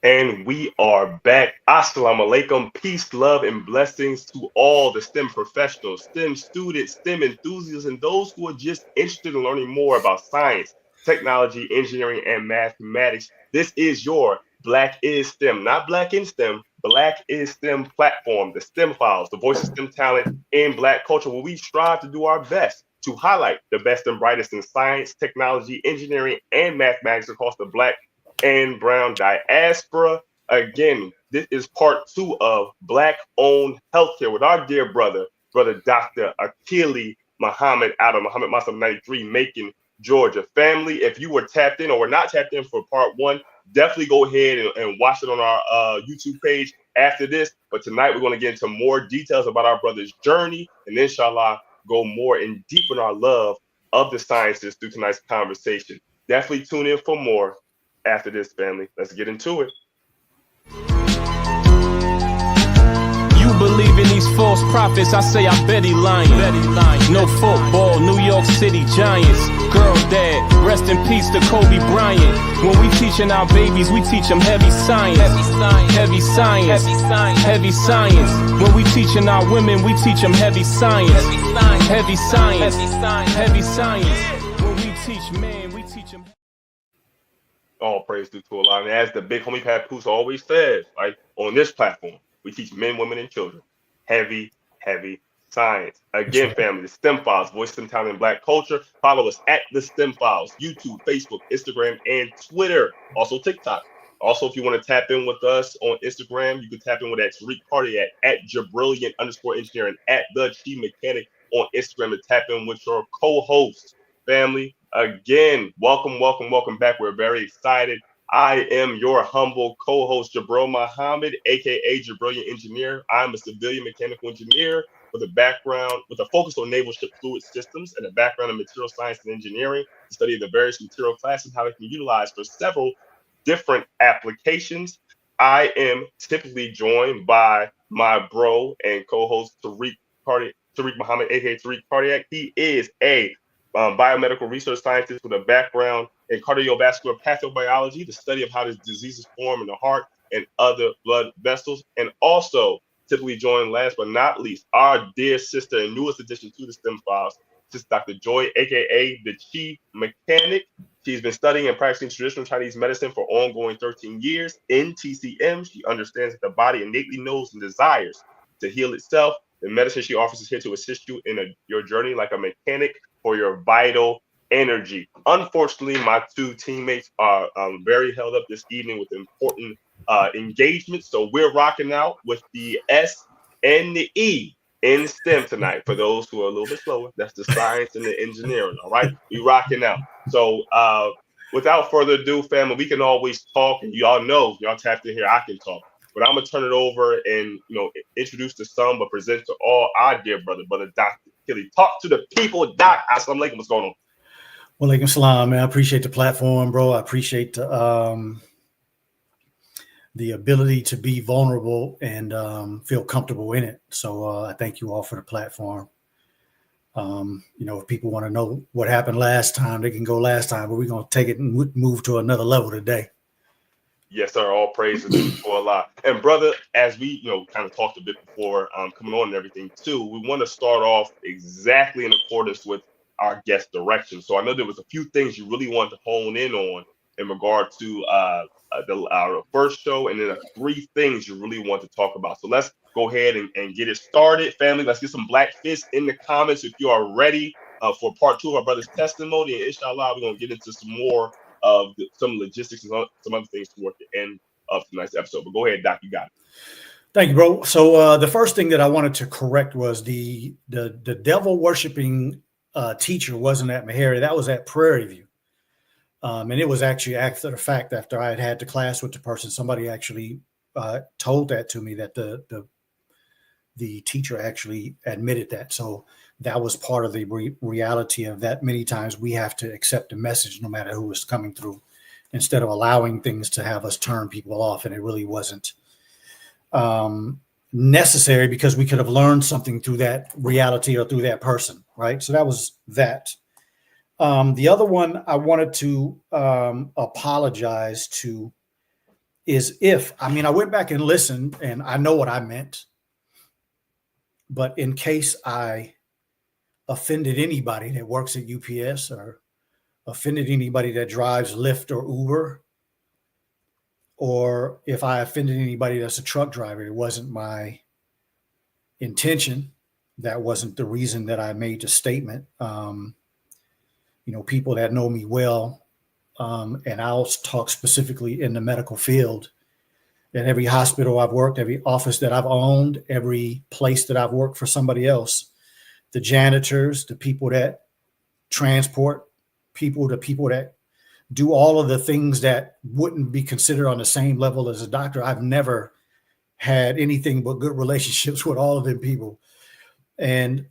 And we are back. Assalamu alaikum. Peace, love, and blessings to all the STEM professionals, STEM students, STEM enthusiasts, and those who are just interested in learning more about science, technology, engineering, and mathematics. This is your Black is STEM, not Black in STEM, Black is STEM platform, the STEM files, the voice of STEM talent in Black culture, where we strive to do our best to highlight the best and brightest in science, technology, engineering, and mathematics across the Black and brown diaspora. Again, this is part two of Black owned healthcare with our dear brother Dr. Akili Muhammad out of Muhammad Masam 93, Macon, Georgia. Family, if you were tapped in or were not tapped in for part one, definitely go ahead and watch it on our YouTube page after this. But tonight we're going to get into more details about our brother's journey and inshallah go more in deep in our love of the sciences through tonight's conversation. Definitely tune in for more after this, family. Let's get into it. You believe in these false prophets, I say I bet he lying. No football, New York City Giants. Girl dad, rest in peace to Kobe Bryant. When we teaching our babies, we teach them heavy science. Heavy science. Heavy science. When we teaching our women, we teach them heavy science. Heavy science. Heavy science. When we teach men, we teach them. All praise due to Allah. And as the big homie Papoose always says, right, on this platform, we teach men, women, and children heavy science. Again, family, the STEM Files, Voice STEM Talent in Black Culture. Follow us at the STEM Files, YouTube, Facebook, Instagram, and Twitter. Also TikTok. Also, if you want to tap in with us on Instagram, you can tap in with that Tariq Party at Jabrilliant_engineering at the Chi Mechanic on Instagram to tap in with your co-host. Family, again, welcome back. We're very excited. I am your humble co-host, Jabril Muhammad, aka Jabrilliant Engineer. I'm a civilian mechanical engineer with a focus on naval ship fluid systems and a background in material science and engineering, to study the various material classes and how they can be utilized for several different applications. I am typically joined by my bro and co-host Tariq Muhammad, aka Tariq Cardiac. He is a biomedical research scientist with a background in cardiovascular pathobiology, the study of how these diseases form in the heart and other blood vessels, and also typically joined last but not least, our dear sister and newest addition to the STEM Files, Sister Dr. Joy, aka the Chi Mechanic. She's been studying and practicing traditional Chinese medicine for ongoing 13 years. In TCM, she understands that the body innately knows and desires to heal itself. The medicine she offers is here to assist you in your journey like a mechanic for your vital energy. Unfortunately, my two teammates are very held up this evening with important engagements, so we're rocking out with the S and the E in STEM tonight. For those who are a little bit slower, that's the science and the engineering. All right, we rocking out. So without further ado, family, we can always talk, and y'all know, y'all tapped in here, I can talk. But I'm gonna turn it over and introduce to some, but present to all our dear brother Dr. Akili. Talk to the people, Doc. Assalamu alaikum. What's going on? Walaikum salam, man. I appreciate the platform, bro. I appreciate the ability to be vulnerable and feel comfortable in it. So I thank you all for the platform. If people want to know what happened last time, they can go last time, but we're gonna take it and move to another level today. Yes, sir. All praises for Allah. And brother, as we kind of talked a bit before coming on and everything too, we want to start off exactly in accordance with our guest direction. So I know there was a few things you really wanted to hone in on in regard to our first show, and then three things you really want to talk about. So let's go ahead and get it started, family. Let's get some black fists in the comments if you are ready for part two of our brother's testimony. And inshallah, we're going to get into some more of some logistics and some other things toward the end of tonight's episode. But go ahead, Doc, you got it. Thank you, bro. So the first thing that I wanted to correct was the devil worshiping teacher wasn't at Meharry. That was at Prairie View. And it was actually after the fact, after I had the class with the person, somebody actually told that to me, that the teacher actually admitted that. So that was part of the reality of that. Many times we have to accept the message no matter who is coming through, instead of allowing things to have us turn people off. And it really wasn't necessary, because we could have learned something through that reality or through that person, right? So that was that. The other one, I wanted to apologize to is if, I mean, I went back and listened and I know what I meant, but in case I offended anybody that works at UPS or offended anybody that drives Lyft or Uber, or if I offended anybody that's a truck driver, it wasn't my intention. That wasn't the reason that I made the statement. People that know me well, and I'll talk specifically in the medical field, at every hospital I've worked, every office that I've owned, every place that I've worked for somebody else, the janitors, the people that transport people, the people that do all of the things that wouldn't be considered on the same level as a doctor. I've never had anything but good relationships with all of them people. And,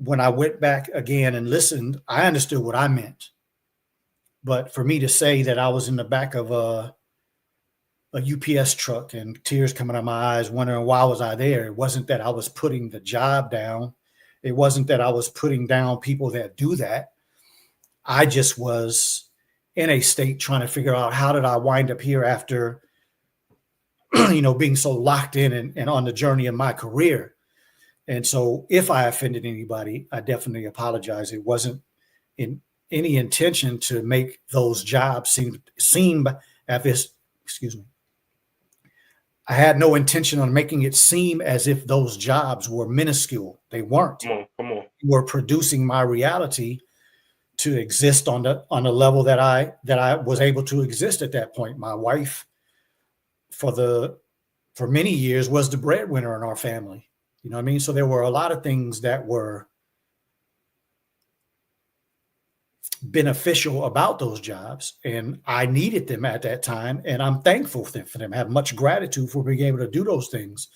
when I went back again and listened, I understood what I meant. But for me to say that I was in the back of a UPS truck and tears coming out of my eyes, wondering why was I there, it wasn't that I was putting the job down. It wasn't that I was putting down people that do that. I just was in a state trying to figure out how did I wind up here after, being so locked in and on the journey of my career. And so if I offended anybody, I definitely apologize. It wasn't in any intention to make those jobs seem as if, excuse me. I had no intention on making it seem as if those jobs were minuscule. They weren't. Come on. They were producing my reality to exist on the level that I was able to exist at that point. My wife, for many years, was the breadwinner in our family. You know what I mean? So there were a lot of things that were beneficial about those jobs, and I needed them at that time, and I'm thankful for them. I have much gratitude for being able to do those things.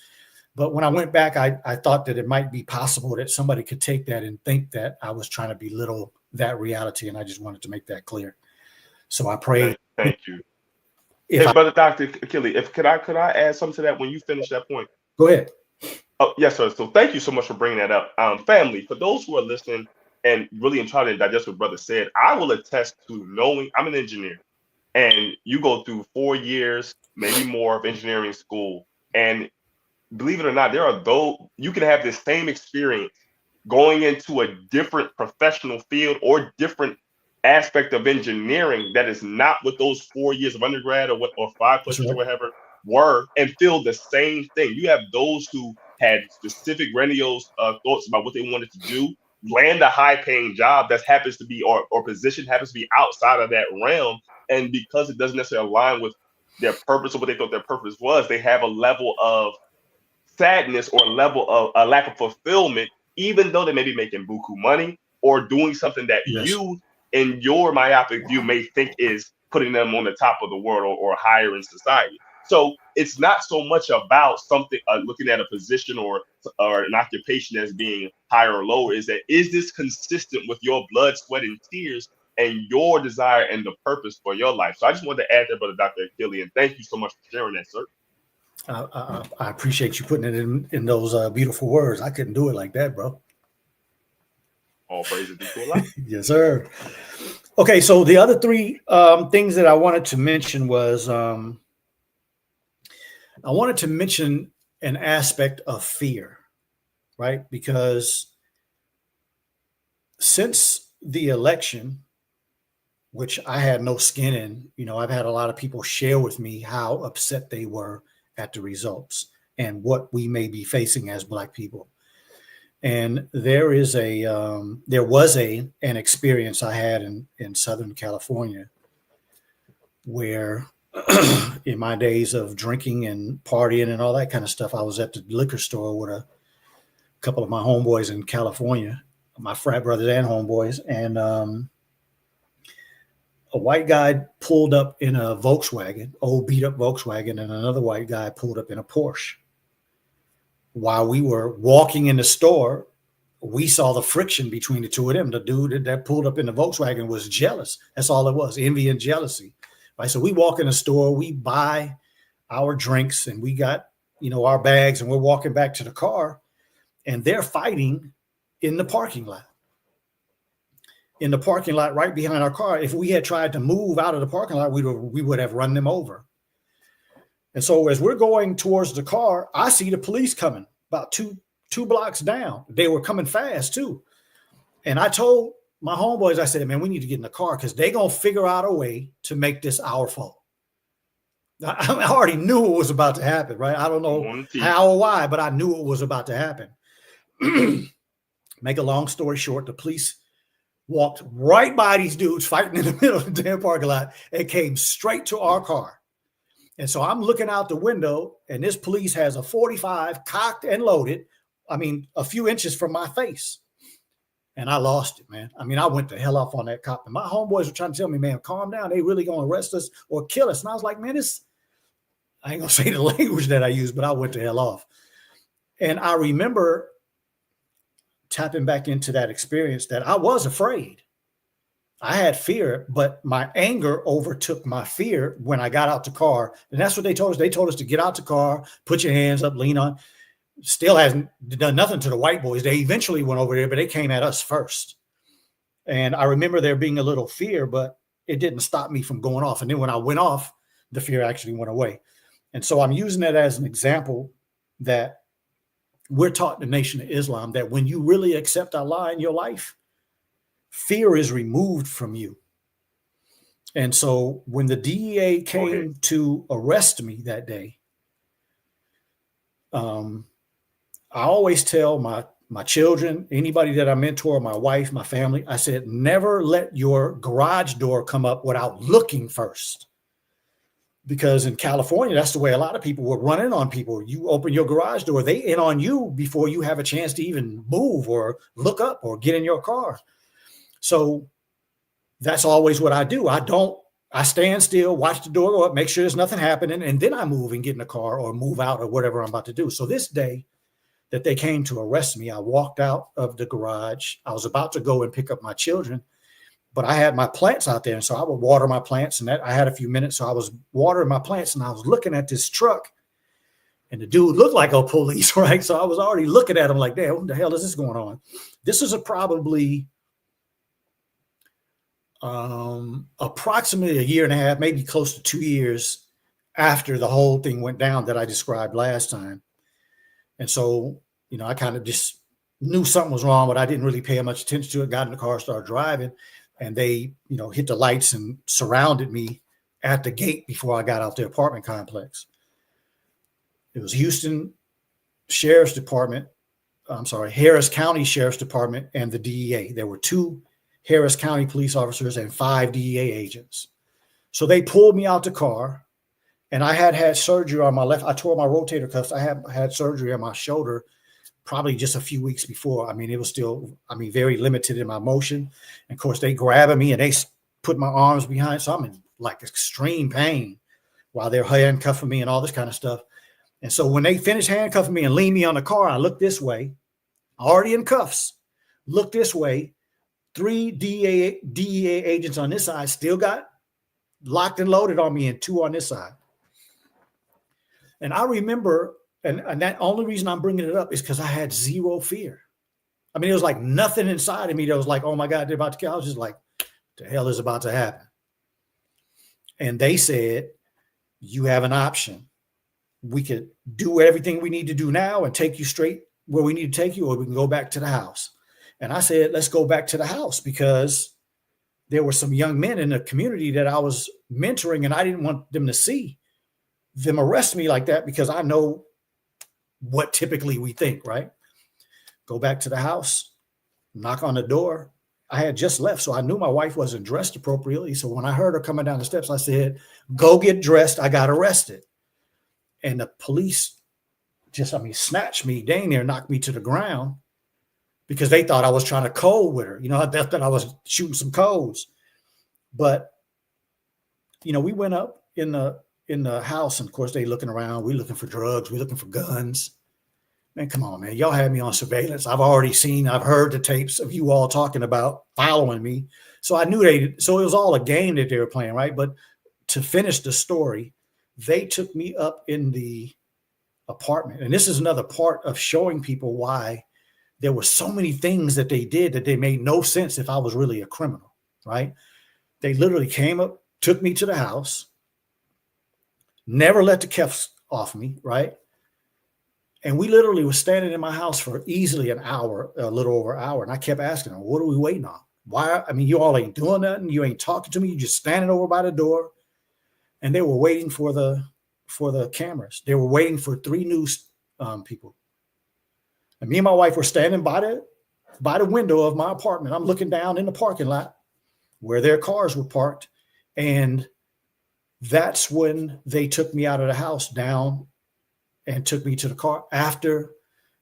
But when I went back, I thought that it might be possible that somebody could take that and think that I was trying to belittle that reality, and I just wanted to make that clear. So I pray. Thank you. Brother Dr. Akili, could I add something to that when you finish that point? Go ahead. Oh, yes, sir. So thank you so much for bringing that up. Family, for those who are listening and really trying to digest what brother said, I will attest to knowing I'm an engineer, and you go through 4 years, maybe more, of engineering school. And believe it or not, you can have this same experience going into a different professional field or different aspect of engineering that is not what those 4 years of undergrad or 5+ years or whatever were, and feel the same thing. You have those who had specific grandiose thoughts about what they wanted to do, land a high-paying job that happens to be or position happens to be outside of that realm, and because it doesn't necessarily align with their purpose or what they thought their purpose was, they have a level of sadness or a level of a lack of fulfillment, even though they may be making buku money or doing something that you, in your myopic view, may think is putting them on the top of the world or higher in society. So it's not so much about something, looking at a position or an occupation as being higher or lower. Is this consistent with your blood, sweat, and tears and your desire and the purpose for your life? So I just wanted to add that, Brother Dr. Akili, and thank you so much for sharing that, sir. I appreciate you putting it in those beautiful words. I couldn't do it like that, bro. All praises to Allah. Yes, sir. Okay, so the other three things that I wanted to mention was I wanted to mention an aspect of fear, right? Because since the election, which I had no skin in, I've had a lot of people share with me how upset they were at the results and what we may be facing as Black people. And there was an experience I had in Southern California where in my days of drinking and partying and all that kind of stuff, I was at the liquor store with a couple of my homeboys in California, my frat brothers and homeboys, and a white guy pulled up in a Volkswagen, old beat up Volkswagen, and another white guy pulled up in a Porsche. While we were walking in the store, we saw the friction between the two of them. The dude that pulled up in the Volkswagen was jealous. That's all it was, envy and jealousy. Right? So we walk in the store, we buy our drinks, and we got, our bags, and we're walking back to the car, and they're fighting in the parking lot. In the parking lot right behind our car. If we had tried to move out of the parking lot, we would have run them over. And so as we're going towards the car, I see the police coming about two blocks down. They were coming fast too. And I told my homeboys, I said, man, we need to get in the car because they're going to figure out a way to make this our fault. I already knew it was about to happen, right? I don't know how or why, but I knew it was about to happen. Make a long story short, the police walked right by these dudes fighting in the middle of the damn parking lot and came straight to our car. And so I'm looking out the window, and this police has a 45 cocked and loaded, I mean, a few inches from my face. And I lost it, man. I mean, I went the hell off on that cop. And my homeboys were trying to tell me, man, calm down. They really going to arrest us or kill us. And I was like, man, I ain't going to say the language that I used, but I went the hell off. And I remember tapping back into that experience that I was afraid. I had fear, but my anger overtook my fear when I got out the car. And that's what they told us. They told us to get out the car, put your hands up, lean on. Still hasn't done nothing to the white boys. They eventually went over there, but they came at us first. And I remember there being a little fear, but it didn't stop me from going off. And then when I went off, the fear actually went away. And so I'm using that as an example that we're taught in the Nation of Islam that when you really accept Allah in your life, fear is removed from you. And so when the DEA came to arrest me that day, I always tell my children, anybody that I mentor, my wife, my family, I said, never let your garage door come up without looking first. Because in California, that's the way a lot of people would run in on people. You open your garage door, they in on you before you have a chance to even move or look up or get in your car. So that's always what I do. I stand still, watch the door go up, make sure there's nothing happening, and then I move and get in the car or move out or whatever I'm about to do. So this day that they came to arrest me, I walked out of the garage. I was about to go and pick up my children, but I had my plants out there. And so I would water my plants, and I had a few minutes. So I was watering my plants, and I was looking at this truck, and the dude looked like a police, right? So I was already looking at him like, damn, what the hell is this going on? This is probably approximately a year and a half, maybe close to 2 years after the whole thing went down that I described last time. And so, I kind of just knew something was wrong, but I didn't really pay much attention to it. Got in the car, started driving, and they, hit the lights and surrounded me at the gate before I got out the apartment complex. It was Houston Sheriff's Department. I'm sorry, Harris County Sheriff's Department and the DEA. There were 2 Harris County police officers and 5 DEA agents. So they pulled me out the car, and I had surgery on my left. I tore my rotator cuffs. I had surgery on my shoulder probably just a few weeks before. I mean, it was still, very limited in my motion. And of course, they grabbing me and they put my arms behind. So I'm in like extreme pain while they're handcuffing me and all this kind of stuff. And so when they finished handcuffing me and leaned me on the car, I looked this way, already in cuffs, looked this way. 3 DEA agents on this side still got locked and loaded on me, and 2 on this side. And I remember, and that only reason I'm bringing it up is because I had zero fear. I mean, it was like nothing inside of me that was like, oh my God, they're about to kill. I was just like, what the hell is about to happen? And they said, you have an option. We could do everything we need to do now and take you straight where we need to take you, or we can go back to the house. And I said, let's go back to the house, because there were some young men in the community that I was mentoring, and I didn't want them to see them arrest me like that, because I know what typically we think, right? Go back to the house, knock on the door. I had just left, so I knew my wife wasn't dressed appropriately. So when I heard her coming down the steps, I said, go get dressed. I got arrested. And the police snatched me, dang near knocked me to the ground, because they thought I was trying to code with her. They thought I was shooting some codes. But, we went up in the house, and of course they looking around. We looking for drugs. We looking for guns. Man, come on, man. Y'all had me on surveillance. I've heard the tapes of you all talking about following me. So I knew so it was all a game that they were playing, right? But to finish the story, they took me up in the apartment. And this is another part of showing people why there were so many things that they did that they made no sense if I was really a criminal, right? They literally came up, took me to the house, never let the cuffs off me, right? And we literally were standing in my house for easily an hour, a little over an hour. And I kept asking them, what are we waiting on? Why? I mean, you all ain't doing nothing. You ain't talking to me. You just standing over by the door. And they were waiting for the cameras. They were waiting for 3 news people. And me and my wife were standing by the window of my apartment. I'm looking down in the parking lot where their cars were parked. And that's when they took me out of the house down and took me to the car after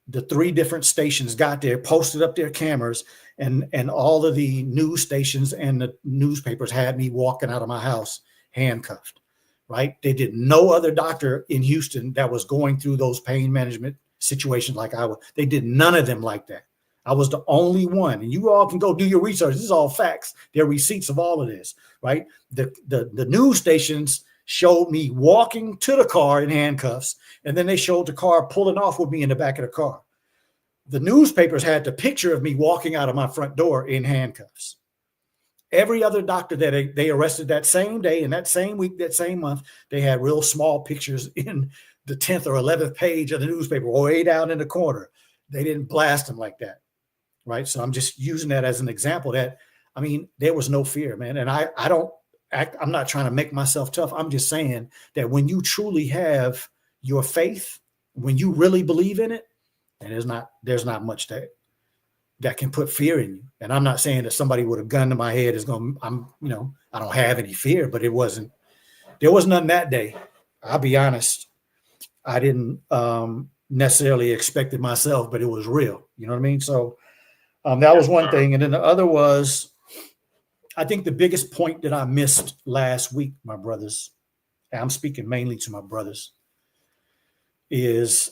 the 3 different stations got there, posted up their cameras, and all of the news stations and the newspapers had me walking out of my house handcuffed, right? They did no other doctor in Houston that was going through those pain management situations like I was. They did none of them like that. I was the only one. And you all can go do your research. This is all facts. There are receipts of all of this, right? The news stations showed me walking to the car in handcuffs, and then they showed the car pulling off with me in the back of the car. The newspapers had the picture of me walking out of my front door in handcuffs. Every other doctor that they arrested that same day, and that same week, that same month, they had real small pictures in the 10th or 11th page of the newspaper, way down in the corner. They didn't blast them like that, right? So I'm just using that as an example that, I mean, there was no fear, man. And I'm not trying to make myself tough. I'm just saying that when you truly have your faith, when you really believe in it, and there's not much that can put fear in you. And I'm not saying that somebody with a gun to my head I don't have any fear, but there was none that day. I'll be honest. I didn't necessarily expect it myself, but it was real. You know what I mean? So that was one thing. And then the other was, I think the biggest point that I missed last week, my brothers, and I'm speaking mainly to my brothers, is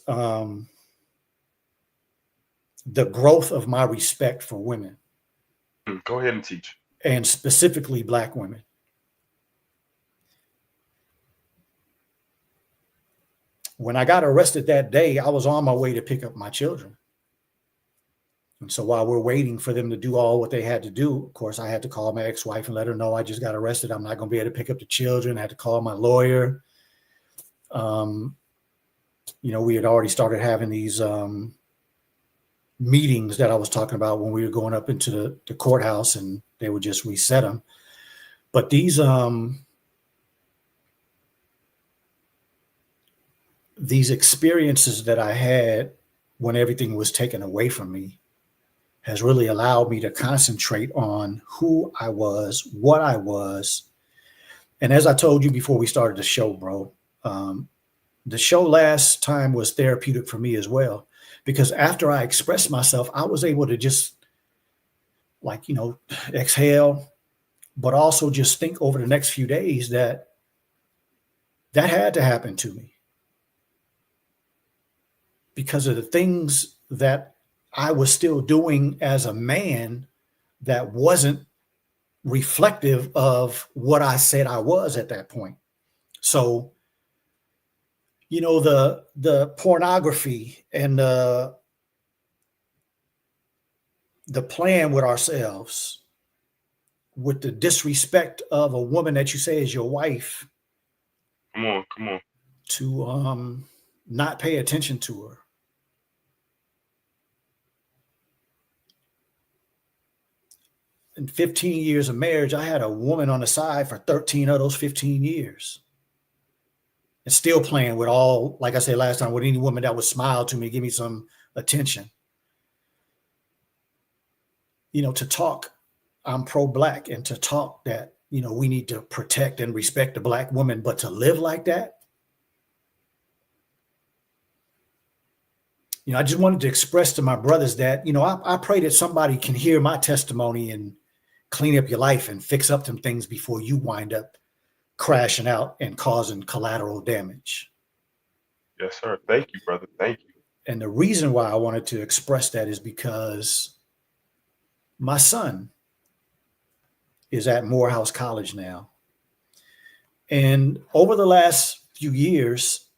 the growth of my respect for women. Go ahead and teach. And specifically Black women. When I got arrested that day, I was on my way to pick up my children. And so while we're waiting for them to do all what they had to do, of course, I had to call my ex-wife and let her know I just got arrested. I'm not going to be able to pick up the children. I had to call my lawyer. We had already started having these meetings that I was talking about when we were going up into the courthouse, and they would just reset them. But these experiences that I had when everything was taken away from me has really allowed me to concentrate on who I was, what I was. And as I told you before we started the show, bro, the show last time was therapeutic for me as well, because after I expressed myself, I was able to just exhale, but also just think over the next few days that had to happen to me because of the things that I was still doing as a man that wasn't reflective of what I said I was at that point. So, the pornography and the playing with ourselves, with the disrespect of a woman that you say is your wife. Come on. To not pay attention to her. In 15 years of marriage, I had a woman on the side for 13 of those 15 years. And still playing with all, like I said last time, with any woman that would smile to me, give me some attention. To talk, I'm pro-Black, and to talk that, we need to protect and respect the Black woman, but to live like that, I just wanted to express to my brothers that, I pray that somebody can hear my testimony and clean up your life and fix up some things before you wind up crashing out and causing collateral damage. Yes, sir. Thank you, brother. Thank you. And the reason why I wanted to express that is because my son is at Morehouse College now. And over the last few years,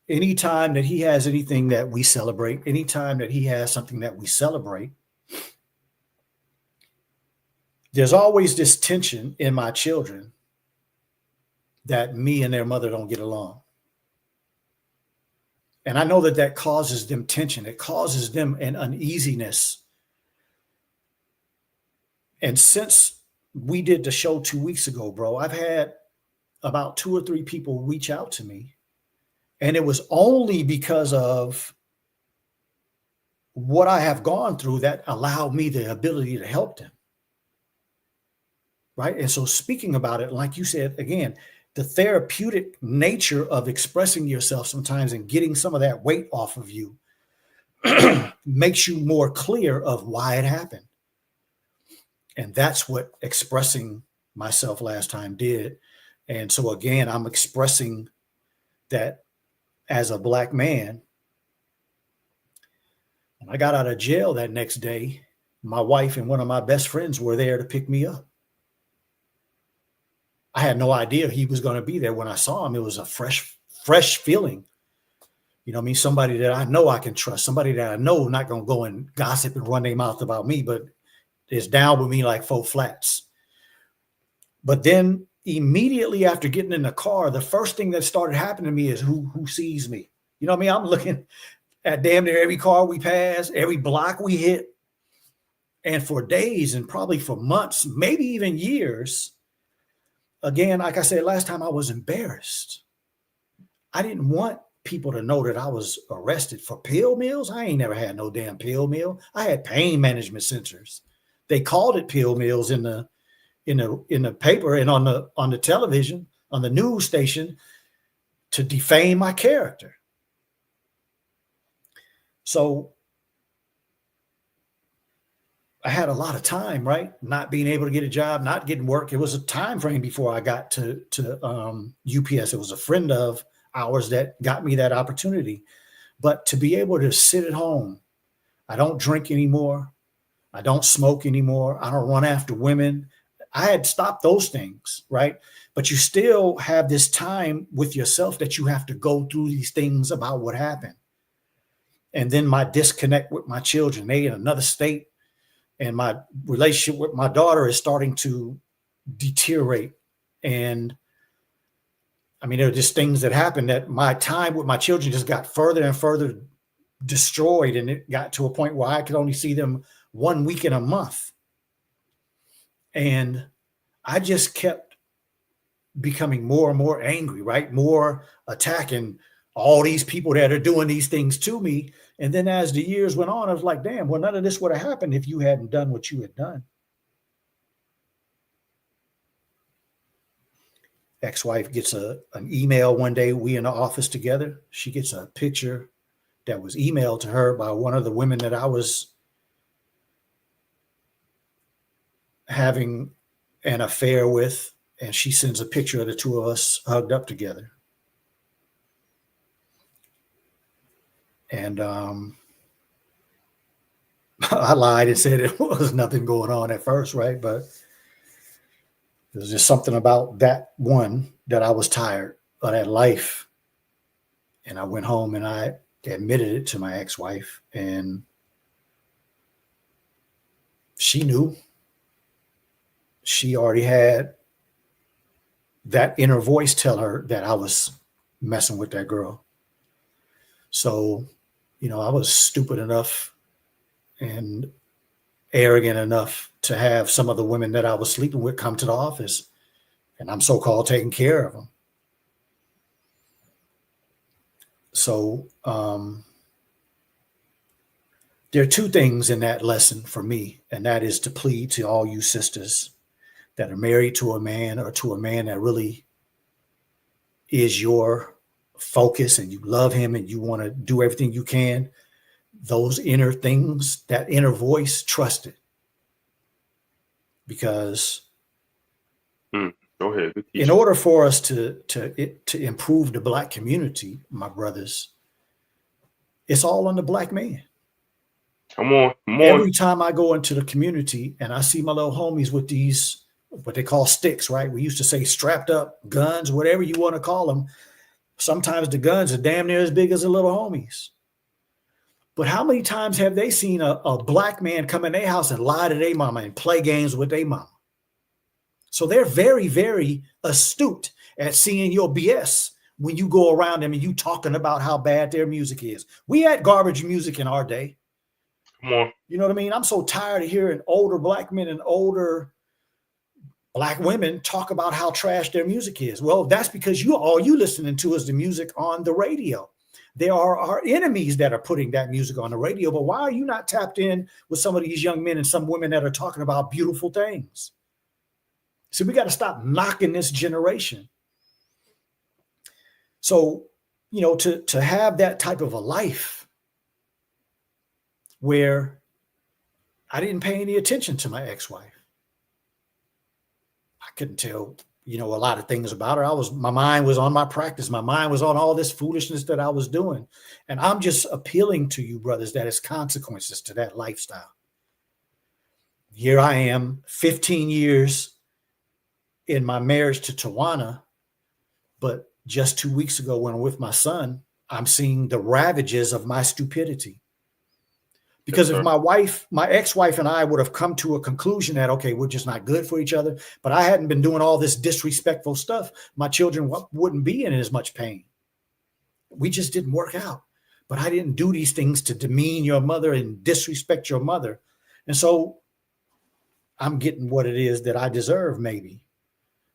anytime that he has anything that we celebrate, anytime that he has something that we celebrate, there's always this tension in my children that me and their mother don't get along. And I know that that causes them tension. It causes them an uneasiness. And since we did the show 2 weeks ago, bro, I've had about 2 or 3 people reach out to me. And it was only because of what I have gone through that allowed me the ability to help them. Right. And so speaking about it, like you said, again, the therapeutic nature of expressing yourself sometimes and getting some of that weight off of you makes you more clear of why it happened. And that's what expressing myself last time did. And so again, I'm expressing that as a Black man. When I got out of jail that next day, my wife and one of my best friends were there to pick me up. I had no idea he was going to be there. When I saw him, it was a fresh feeling. You know what I mean? Somebody that I know I can trust, somebody that I know not going to go and gossip and run their mouth about me, but is down with me like 4 flats. But then immediately after getting in the car, the first thing that started happening to me is who sees me. You know what I mean? I'm looking at damn near every car we pass, every block we hit. And for days and probably for months, maybe even years, again, like I said last time, I was embarrassed. I didn't want people to know that I was arrested for pill mills. I ain't never had no damn pill mill. I had pain management centers. They called it pill mills in the paper and on the television, on the news station, to defame my character. So I had a lot of time, right? Not being able to get a job, not getting work. It was a time frame before I got to UPS. It was a friend of ours that got me that opportunity. But to be able to sit at home, I don't drink anymore. I don't smoke anymore. I don't run after women. I had stopped those things, right? But you still have this time with yourself that you have to go through these things about what happened. And then my disconnect with my children, they in another state. And my relationship with my daughter is starting to deteriorate. And I mean, there are just things that happened that my time with my children just got further and further destroyed. And it got to a point where I could only see them 1 week in a month. And I just kept becoming more and more angry, right? More attacking all these people that are doing these things to me. And then as the years went on, I was like, damn, well, none of this would have happened if you hadn't done what you had done. Ex-wife gets an email one day. We in the office together. She gets a picture that was emailed to her by one of the women that I was having an affair with. And she sends a picture of the two of us hugged up together. And I lied and said it was nothing going on at first, right? But there's just something about that one that I was tired of that life. And I went home and I admitted it to my ex-wife. And she knew. She already had that inner voice tell her that I was messing with that girl. So, you know, I was stupid enough and arrogant enough to have some of the women that I was sleeping with come to the office, and I'm so-called taking care of them. So there are 2 things in that lesson for me, and that is to plead to all you sisters that are married to a man or to a man that really is your focus and you love him and you want to do everything you can. Those inner things, that inner voice, trust it. Because Go ahead. in order for us to improve the Black community, my brothers, it's all on the Black man. Come on. Every time I go into the community and I see my little homies with these, what they call sticks, right? We used to say strapped up guns, whatever you want to call them. Sometimes the guns are damn near as big as the little homies. But how many times have they seen a Black man come in their house and lie to their mama and play games with their mama? So they're very, very astute. at seeing your BS when you go around them and you talking about how bad their music is. We had garbage music in our day. Come on. You know what I mean? I'm so tired of hearing older black men and older black women talk about how trash their music is. Well, that's because all you listening to is the music on the radio. There are our enemies that are putting that music on the radio. But why are you not tapped in with some of these young men and some women that are talking about beautiful things? So we got to stop knocking this generation. So, you know, to have that type of a life where I didn't pay any attention to my ex-wife. I couldn't tell, you know, a lot of things about her. My mind was on my practice. My mind was on all this foolishness that I was doing. And I'm just appealing to you, brothers, that it's consequences to that lifestyle. Here I am, 15 years in my marriage to Tawana, but just 2 weeks ago when I'm with my son, I'm seeing the ravages of my stupidity. Because if my ex-wife and I would have come to a conclusion that, okay, we're just not good for each other, but I hadn't been doing all this disrespectful stuff, my children wouldn't be in as much pain. We just didn't work out. But I didn't do these things to demean your mother and disrespect your mother. And so I'm getting what it is that I deserve, maybe.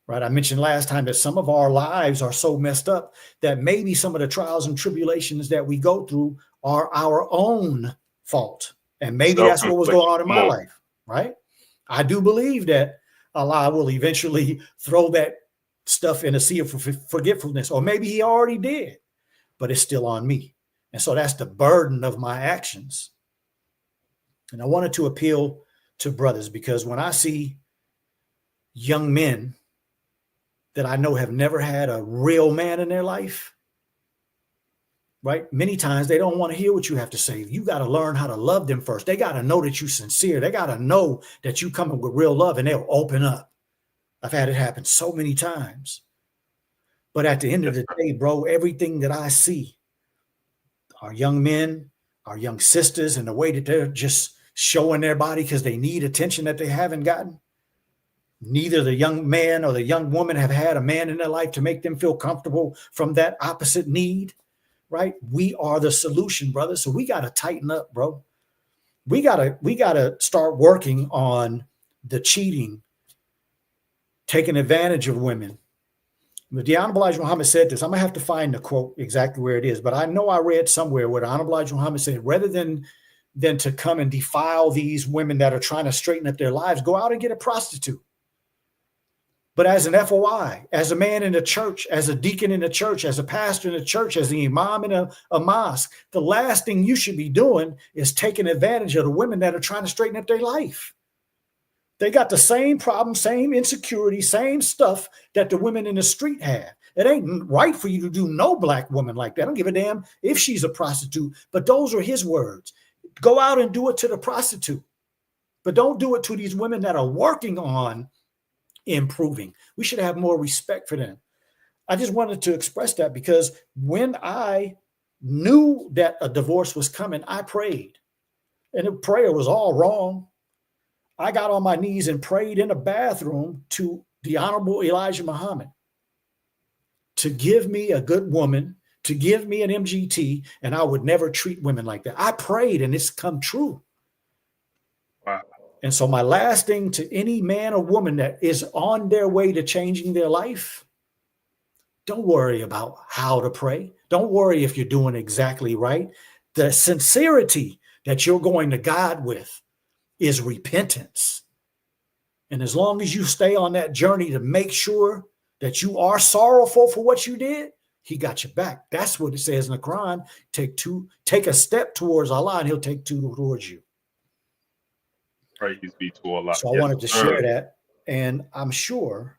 Right? I mentioned last time that some of our lives are so messed up that maybe some of the trials and tribulations that we go through are our own fault. And maybe that's what was going on in my life, right? I do believe that Allah will eventually throw that stuff in a sea of forgetfulness, or maybe he already did, but it's still on me. And so that's the burden of my actions. And I wanted to appeal to brothers, because when I see young men that I know have never had a real man in their life, right? Many times they don't want to hear what you have to say. You got to learn how to love them first. They got to know that you're sincere. They got to know that you coming with real love, and they'll open up. I've had it happen so many times. But at the end of the day, bro, everything that I see, our young men, our young sisters, and the way that they're just showing their body because they need attention that they haven't gotten. Neither the young man or the young woman have had a man in their life to make them feel comfortable from that opposite need. Right? We are the solution, brother. So we got to tighten up, bro. We gotta start working on the cheating, taking advantage of women. But the Honorable Elijah Muhammad said this. I'm gonna have to find the quote exactly where it is, but I know I read somewhere where the Honorable Elijah Muhammad said, rather than to come and defile these women that are trying to straighten up their lives, go out and get a prostitute. But as an FOI, as a man in the church, as a deacon in the church, as a pastor in the church, as the imam in a mosque, the last thing you should be doing is taking advantage of the women that are trying to straighten up their life. They got the same problem, same insecurity, same stuff that the women in the street have. It ain't right for you to do no black woman like that. I don't give a damn if she's a prostitute, but those are his words. Go out and do it to the prostitute, but don't do it to these women that are working on improving. We should have more respect for them. I just wanted to express that because when I knew that a divorce was coming, I prayed, and the prayer was all wrong. I got on my knees and prayed in a bathroom to the Honorable Elijah Muhammad to give me a good woman, to give me an MGT, and I would never treat women like that. I prayed, and it's come true. Wow. And so my last thing to any man or woman that is on their way to changing their life, don't worry about how to pray. Don't worry if you're doing exactly right. The sincerity that you're going to God with is repentance. And as long as you stay on that journey to make sure that you are sorrowful for what you did, he got your back. That's what it says in the Quran. Take a step towards Allah, and he'll take two towards you. Praise be to Allah. So I wanted to share that. And I'm sure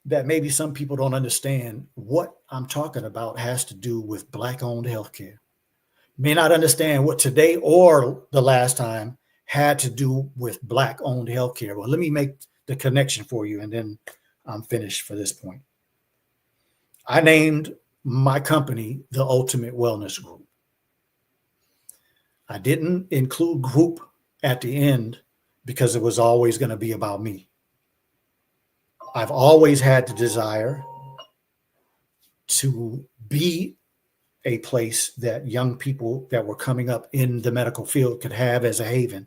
that maybe some people don't understand what I'm talking about has to do with Black-owned healthcare. May not understand what today or the last time had to do with Black-owned healthcare. Well, let me make the connection for you, and then I'm finished for this point. I named my company the Ultimate Wellness Group. I didn't include group at the end because it was always going to be about me. I've always had the desire to be a place that young people that were coming up in the medical field could have as a haven,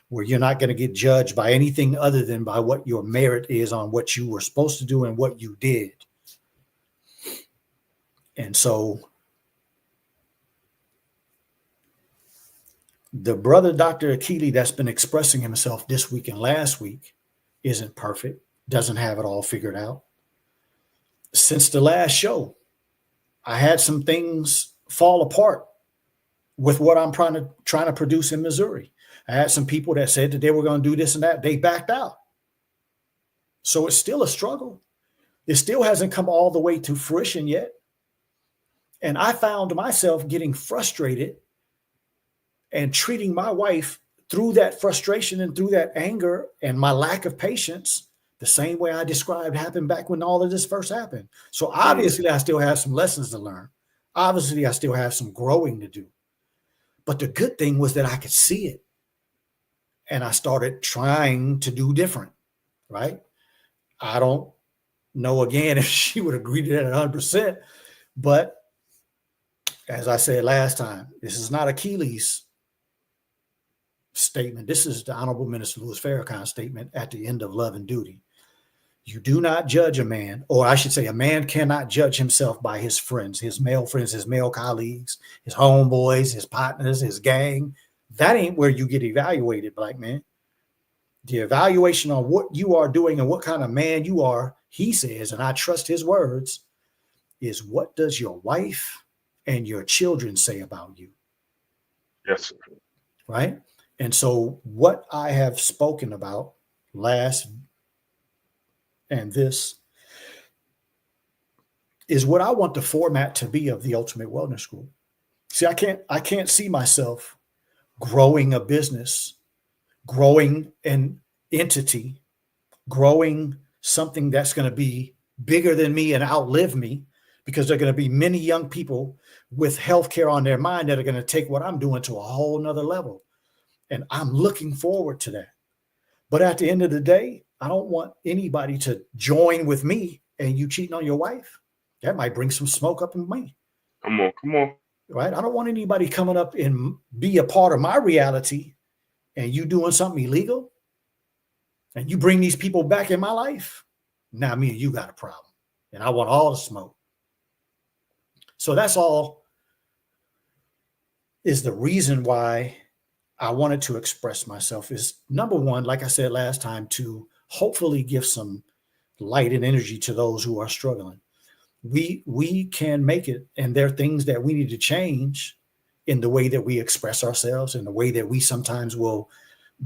where you're not going to get judged by anything other than by what your merit is on what you were supposed to do and what you did. And so the brother, Dr. Akili, that's been expressing himself this week and last week isn't perfect, doesn't have it all figured out. Since the last show, I had some things fall apart with what I'm trying to produce in Missouri. I had some people that said that they were going to do this and that. They backed out. So it's still a struggle. It still hasn't come all the way to fruition yet. And I found myself getting frustrated and treating my wife through that frustration and through that anger and my lack of patience the same way I described happened back when all of this first happened. So obviously I still have some lessons to learn. Obviously I still have some growing to do. But the good thing was that I could see it. And I started trying to do different, right? I don't know, again, if she would agree to that 100%. But as I said last time, this is not Akili's statement. This is the Honorable Minister Louis Farrakhan's statement at the end of Love and Duty. You do not judge a man, or I should say a man cannot judge himself by his friends, his male colleagues, his homeboys, his partners, his gang. That ain't where you get evaluated, black man. The evaluation on what you are doing and what kind of man you are, he says, and I trust his words, is what does your wife and your children say about you? Yes, sir. Right? And so what I have spoken about last and this is what I want the format to be of the Ultimate Wellness Group. See, I can't see myself growing a business, growing an entity, growing something that's going to be bigger than me and outlive me, because there are going to be many young people with healthcare on their mind that are going to take what I'm doing to a whole nother level. And I'm looking forward to that. But at the end of the day, I don't want anybody to join with me and you cheating on your wife. That might bring some smoke up in me. Come on. Right? I don't want anybody coming up and be a part of my reality and you doing something illegal and you bring these people back in my life. Now me and you got a problem. And I want all the smoke. So that's all is the reason why I wanted to express myself is, number one, like I said last time, to hopefully give some light and energy to those who are struggling. We can make it, and there are things that we need to change in the way that we express ourselves, in the way that we sometimes will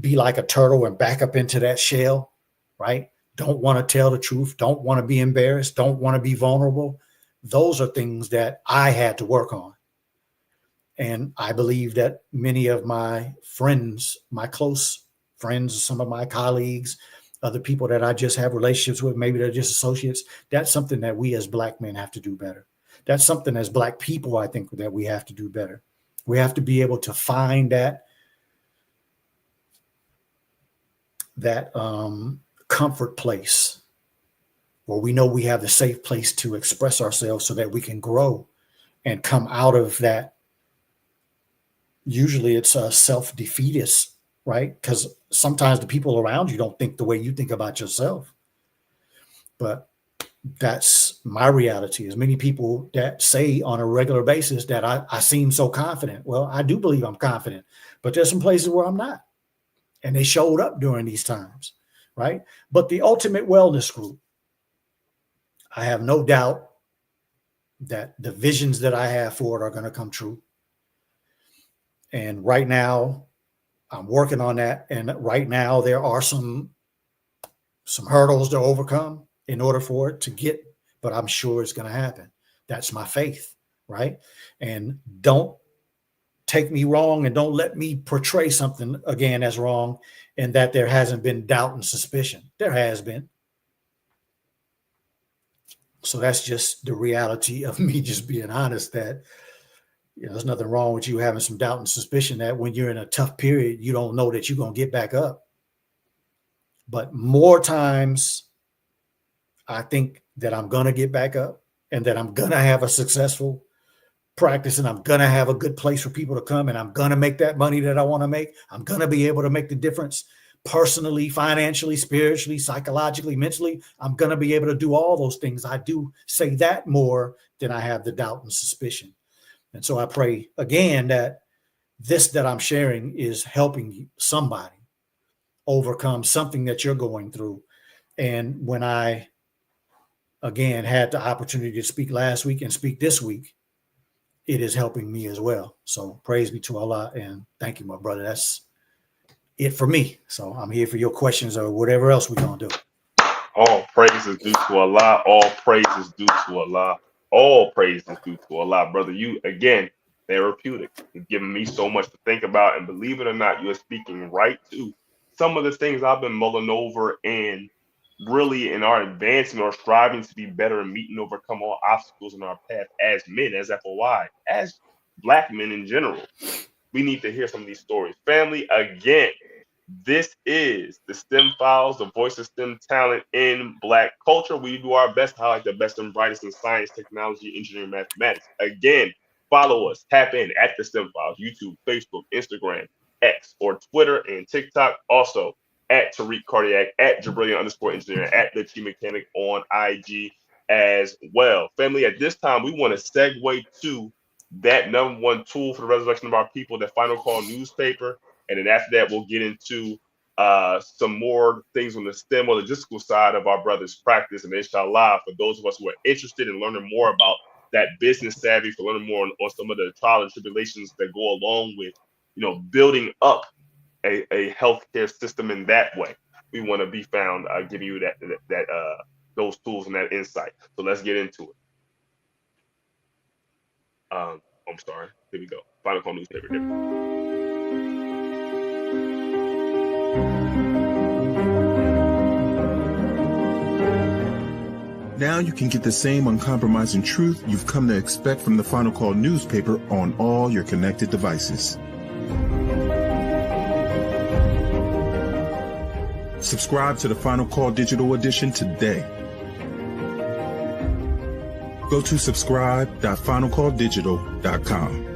be like a turtle and back up into that shell, right? Don't want to tell the truth, don't want to be embarrassed, don't want to be vulnerable. Those are things that I had to work on. And I believe that many of my friends, my close friends, some of my colleagues, other people that I just have relationships with, maybe they're just associates, that's something that we as black men have to do better. That's something as black people, I think, that we have to do better. We have to be able to find that comfort place where we know we have the safe place to express ourselves so that we can grow and come out of that. Usually it's a self-defeatist, right? Because sometimes the people around you don't think the way you think about yourself. But that's my reality. Is many people that say on a regular basis that I seem so confident. Well, I do believe I'm confident, but there's some places where I'm not. And they showed up during these times, right? But the Ultimate Wellness Group, I have no doubt that the visions that I have for it are going to come true. And right now, I'm working on that. And right now, there are some hurdles to overcome in order for it to get, but I'm sure it's going to happen. That's my faith, right? And don't take me wrong and don't let me portray something again as wrong and that there hasn't been doubt and suspicion. There has been. So that's just the reality of me just being honest that, you know, there's nothing wrong with you having some doubt and suspicion that when you're in a tough period, you don't know that you're going to get back up. But more times, I think that I'm going to get back up and that I'm going to have a successful practice and I'm going to have a good place for people to come and I'm going to make that money that I want to make. I'm going to be able to make the difference personally, financially, spiritually, psychologically, mentally. I'm going to be able to do all those things. I do say that more than I have the doubt and suspicion. And so I pray again that this that I'm sharing is helping somebody overcome something that you're going through. And when I, again, had the opportunity to speak last week and speak this week, it is helping me as well. So praise be to Allah and thank you, my brother. That's it for me. So I'm here for your questions or whatever else we're going to do. All praises due to Allah. All praises due to Allah. All praises due to Allah, brother. You, again, therapeutic. You've given me so much to think about. And believe it or not, you're speaking right to some of the things I've been mulling over and really in our advancement or striving to be better and meet and overcome all obstacles in our path as men, as FOI, as Black men in general. We need to hear some of these stories. Family, again, this is the STEM Files, the voice of STEM talent in Black culture. We do our best to highlight the best and brightest in science, technology, engineering, mathematics. Again, follow us, tap in at the STEM Files, YouTube, Facebook, Instagram, X, or Twitter and TikTok. Also, at Tariq Cardiac, at Jabrillion_engineer, at the Chi Mechanic on IG as well. Family, at this time, we want to segue to that number one tool for the resurrection of our people, the Final Call newspaper. And then after that, we'll get into some more things on the STEM or logistical side of our brother's practice. And inshallah, for those of us who are interested in learning more about that business savvy, for learning more on some of the trials and tribulations that go along with, building up a healthcare system in that way, we want to be found giving you that those tools and that insight. So let's get into it. I'm sorry. Here we go. Final Call newspaper. Now you can get the same uncompromising truth you've come to expect from the Final Call newspaper on all your connected devices. Subscribe to the Final Call digital edition today. Go to subscribe.finalcalldigital.com.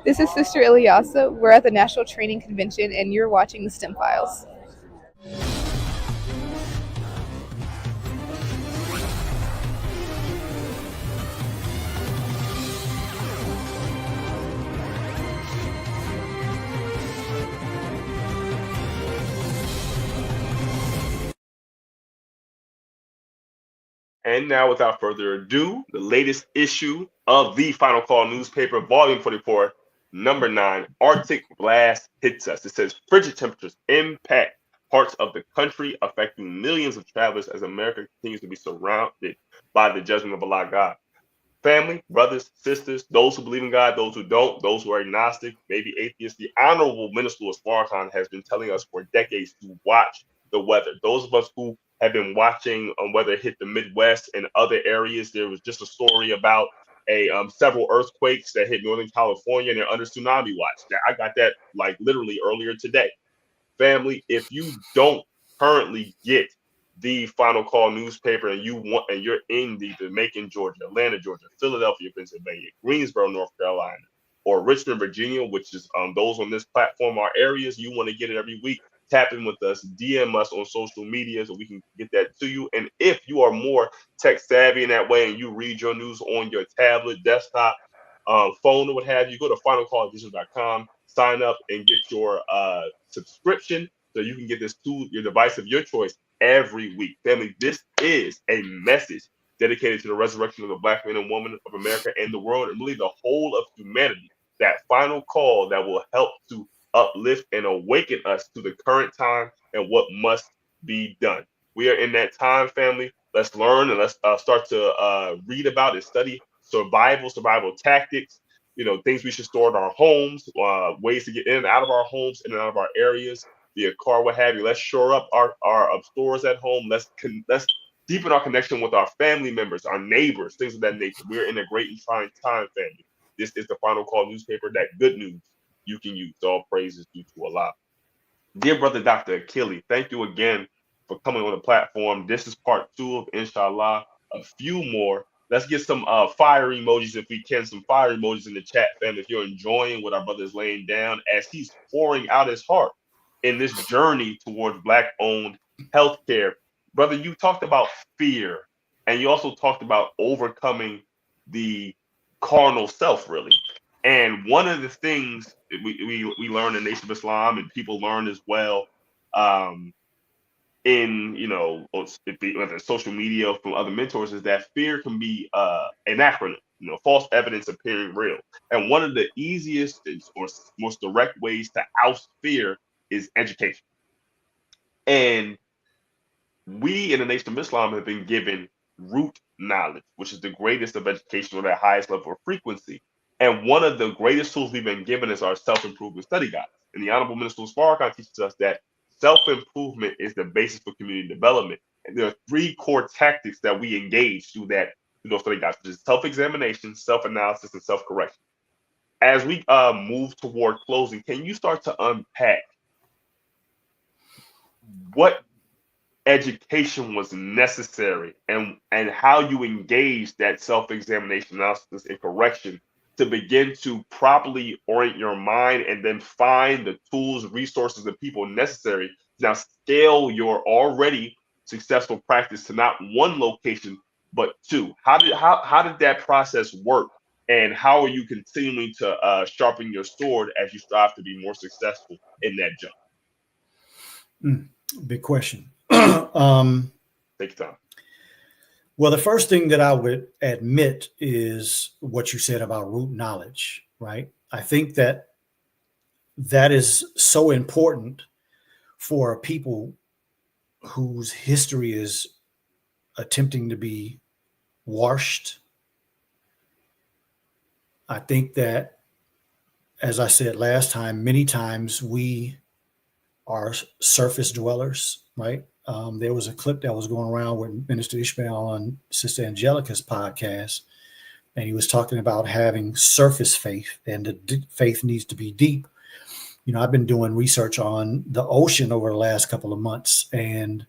This is Sister Ilyasa. We're at the National Training Convention, and you're watching the STEM Files. And now, without further ado, the latest issue of the Final Call newspaper, volume 44, number 9, Arctic blast hits us. It says frigid temperatures impact parts of the country, affecting millions of travelers as America continues to be surrounded by the judgment of Allah God. Family, brothers, sisters, those who believe in God, those who don't, those who are agnostic, maybe atheists, the Honorable Minister Louis Farrakhan has been telling us for decades to watch the weather. Those of us who have been watching weather hit the Midwest and other areas, there was just a story about several earthquakes that hit Northern California and they're under tsunami watch. Now, I got that like literally earlier today. Family, if you don't currently get the Final Call newspaper and you're in the Macon, Georgia, Atlanta, Georgia, Philadelphia, Pennsylvania, Greensboro, North Carolina, or Richmond, Virginia, which is those on this platform are areas you want to get it every week, tap in with us, DM us on social media so we can get that to you. And if you are more tech savvy in that way and you read your news on your tablet, desktop, phone, or what have you, go to finalcalldigital.com, sign up and get your subscription so you can get this to your device of your choice every week. Family, this is a message dedicated to the resurrection of the Black man and woman of America and the world, and really the whole of humanity. That final call that will help to uplift and awaken us to the current time and what must be done. We are in that time, family. Let's learn and let's start to read about and study survival tactics, things we should store in our homes, ways to get in and out of our homes, in and out of our areas, via car, what have you. Let's shore up our stores at home. Let's deepen our connection with our family members, our neighbors, things of that nature. We're in a great and trying time, family. This is the Final Call newspaper, that good news you can use. All praises due to Allah. Dear brother Dr. Akili, thank you again for coming on the platform. This is part 2 of Inshallah. A few more. Let's get some fire emojis if we can. Some fire emojis in the chat, fam. If you're enjoying what our brother is laying down as he's pouring out his heart in this journey towards Black-owned healthcare. Brother, you talked about fear, and you also talked about overcoming the carnal self, really. And one of the things we learn in Nation of Islam, and people learn as well, in whether it's social media or from other mentors, is that fear can be an acronym, false evidence appearing real. And one of the easiest or most direct ways to oust fear is education. And we in the Nation of Islam have been given root knowledge, which is the greatest of education or the highest level of frequency. And one of the greatest tools we've been given is our self-improvement study guides. And the Honorable Minister Farrakhan teaches us that self-improvement is the basis for community development. And there are 3 core tactics that we engage through those study guides, which is self-examination, self-analysis, and self-correction. As we move toward closing, can you start to unpack what education was necessary and how you engaged that self-examination, analysis, and correction to begin to properly orient your mind and then find the tools, resources, and people necessary to now scale your already successful practice to not 1 location, but 2. How did that process work? And how are you continuing to sharpen your sword as you strive to be more successful in that jump? Big question. Take your time. Well, the first thing that I would admit is what you said about root knowledge, right? I think that is so important for people whose history is attempting to be washed. I think that, as I said last time, many times we are surface dwellers, right? There was a clip that was going around with Minister Ishmael on Sister Angelica's podcast, and he was talking about having surface faith, and the faith needs to be deep. I've been doing research on the ocean over the last couple of months, and